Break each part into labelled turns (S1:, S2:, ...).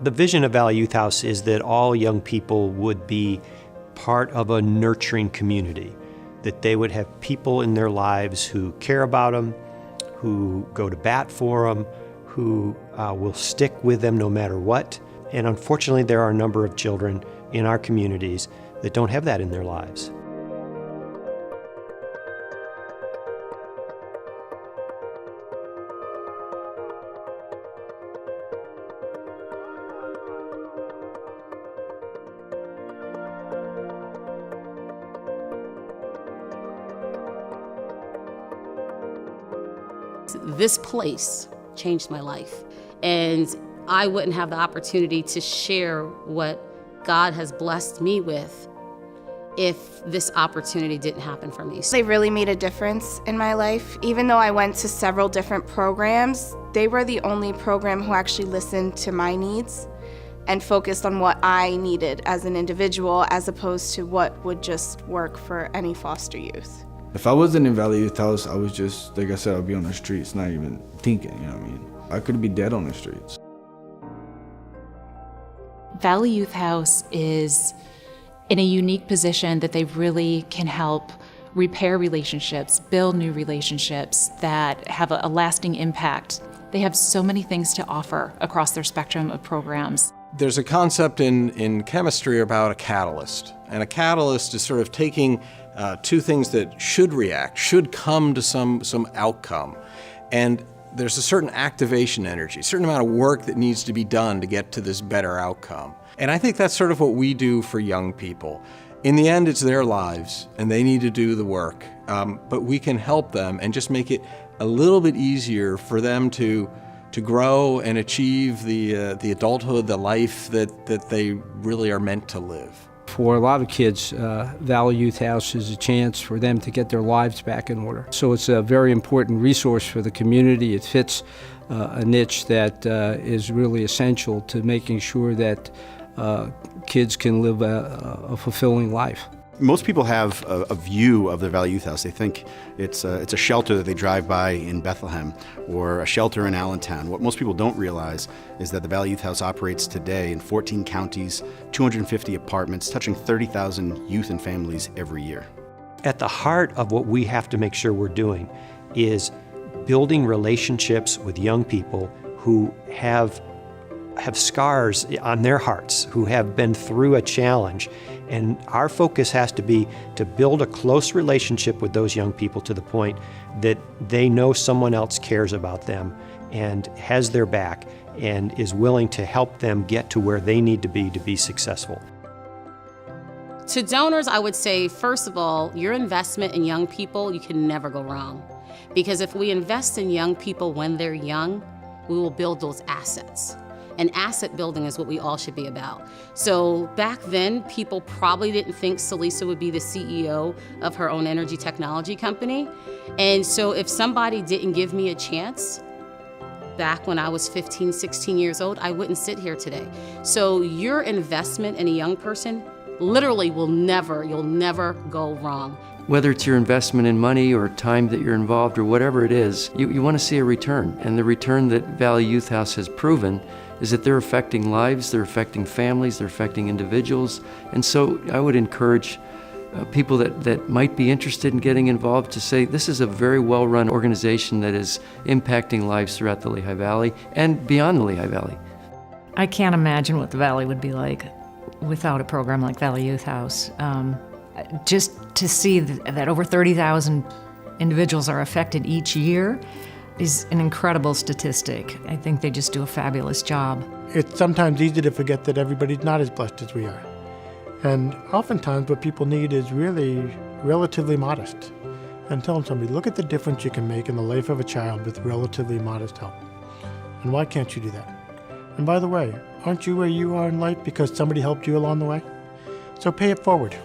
S1: The vision of Valley Youth House is that all young people would be part of a nurturing community, that they would have people in their lives who care about them, who go to bat for them, who will stick with them no matter what. And unfortunately, there are a number of children in our communities that don't have that in their lives.
S2: This place changed my life, and I wouldn't have the opportunity to share what God has blessed me with if this opportunity didn't happen for me.
S3: They really made a difference in my life. Even though I went to several different programs, they were the only program who actually listened to my needs and focused on what I needed as an individual, as opposed to what would just work for any foster youth.
S4: If I wasn't in Valley Youth House, I was just, like I said, I'd be on the streets, not even thinking, you know what I mean? I could be dead on the streets.
S5: Valley Youth House is in a unique position that they really can help repair relationships, build new relationships that have a lasting impact. They have so many things to offer across their spectrum of programs.
S6: There's a concept in chemistry about a catalyst, and a catalyst is sort of taking two things that should react, should come to some outcome, and there's a certain activation energy, a certain amount of work that needs to be done to get to this better outcome. And I think that's sort of what we do for young people. In the end, it's their lives, and they need to do the work, but we can help them and just make it a little bit easier for them to grow and achieve the adulthood, the life that they really are meant to live.
S7: For a lot of kids, Valley Youth House is a chance for them to get their lives back in order. So it's a very important resource for the community. It fits a niche that is really essential to making sure that kids can live a fulfilling life.
S8: Most people have a view of the Valley Youth House. They think it's a shelter that they drive by in Bethlehem or a shelter in Allentown. What most people don't realize is that the Valley Youth House operates today in 14 counties, 250 apartments, touching 30,000 youth and families every year.
S1: At the heart of what we have to make sure we're doing is building relationships with young people who have scars on their hearts, who have been through a challenge. And our focus has to be to build a close relationship with those young people to the point that they know someone else cares about them and has their back and is willing to help them get to where they need to be successful.
S2: To donors, I would say, first of all, your investment in young people, you can never go wrong. Because if we invest in young people when they're young, we will build those assets. And asset building is what we all should be about. So back then, people probably didn't think Celisa would be the CEO of her own energy technology company. And so if somebody didn't give me a chance, back when I was 15, 16 years old, I wouldn't sit here today. So your investment in a young person literally you'll never go wrong.
S9: Whether it's your investment in money or time that you're involved or whatever it is, you want to see a return. And the return that Valley Youth House has proven is that they're affecting lives, they're affecting families, they're affecting individuals. And so I would encourage people that might be interested in getting involved to say this is a very well-run organization that is impacting lives throughout the Lehigh Valley and beyond the Lehigh Valley.
S10: I can't imagine what the Valley would be like without a program like Valley Youth House. Just to see that over 30,000 individuals are affected each year is an incredible statistic. I think they just do a fabulous job.
S11: It's sometimes easy to forget that everybody's not as blessed as we are. And oftentimes what people need is really relatively modest. And telling somebody, look at the difference you can make in the life of a child with relatively modest help. And why can't you do that? And by the way, aren't you where you are in life because somebody helped you along the way? So pay it forward.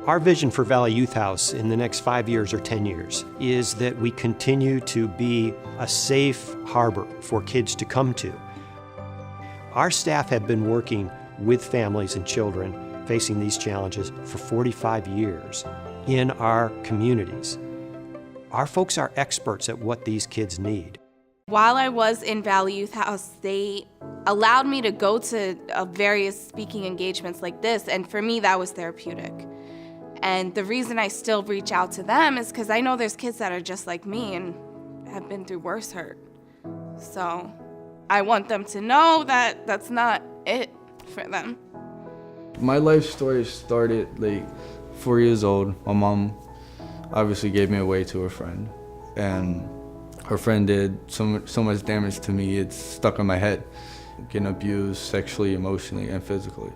S1: Our vision for Valley Youth House in the next 5 years or 10 years is that we continue to be a safe harbor for kids to come to. Our staff have been working with families and children facing these challenges for 45 years in our communities. Our folks are experts at what these kids need.
S3: While I was in Valley Youth House, they allowed me to go to various speaking engagements like this, and for me, that was therapeutic. And the reason I still reach out to them is because I know there's kids that are just like me and have been through worse hurt. So I want them to know that that's not it for them.
S4: My life story started like 4 years old. My mom obviously gave me away to her friend, and her friend did so much damage to me, it's stuck in my head. Getting abused sexually, emotionally, and physically.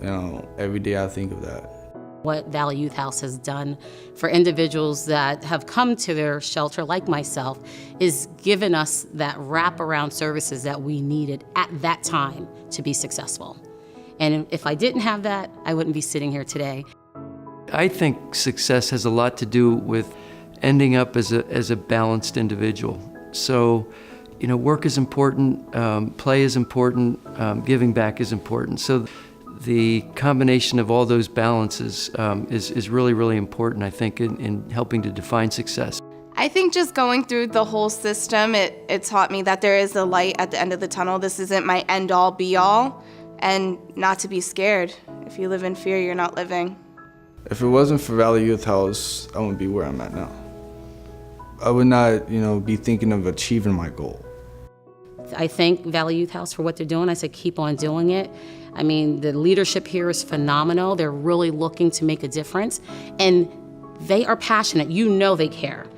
S4: You know, every day I think of that.
S2: What Valley Youth House has done for individuals that have come to their shelter, like myself, is given us that wraparound services that we needed at that time to be successful. And if I didn't have that, I wouldn't be sitting here today.
S9: I think success has a lot to do with ending up as a balanced individual. So, you know, work is important, play is important, giving back is important. So the combination of all those balances is really, really important, I think, in helping to define success.
S3: I think just going through the whole system, it taught me that there is a light at the end of the tunnel. This isn't my end-all, be-all, and not to be scared. If you live in fear, you're not living.
S4: If it wasn't for Valley Youth House, I wouldn't be where I'm at now. I would not, be thinking of achieving my goal.
S2: I thank Valley Youth House for what they're doing. I said, keep on doing it. I mean, the leadership here is phenomenal. They're really looking to make a difference, and they are passionate. You know they care.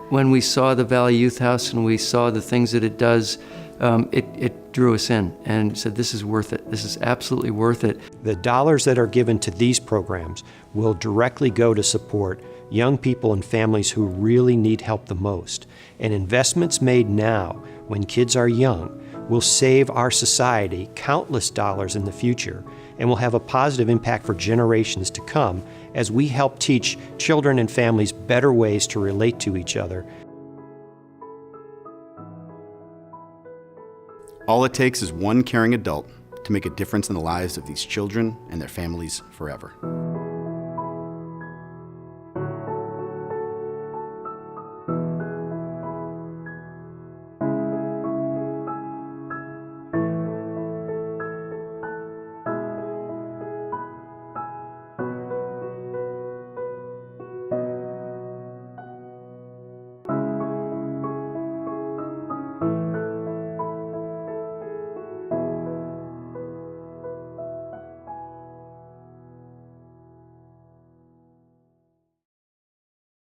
S9: When we saw the Valley Youth House and we saw the things that it does, it drew us in and said, this is worth it. This is absolutely worth it.
S1: The dollars that are given to these programs will directly go to support young people and families who really need help the most. And investments made now, when kids are young, will save our society countless dollars in the future and will have a positive impact for generations to come as we help teach children and families better ways to relate to each other.
S8: All it takes is one caring adult to make a difference in the lives of these children and their families forever.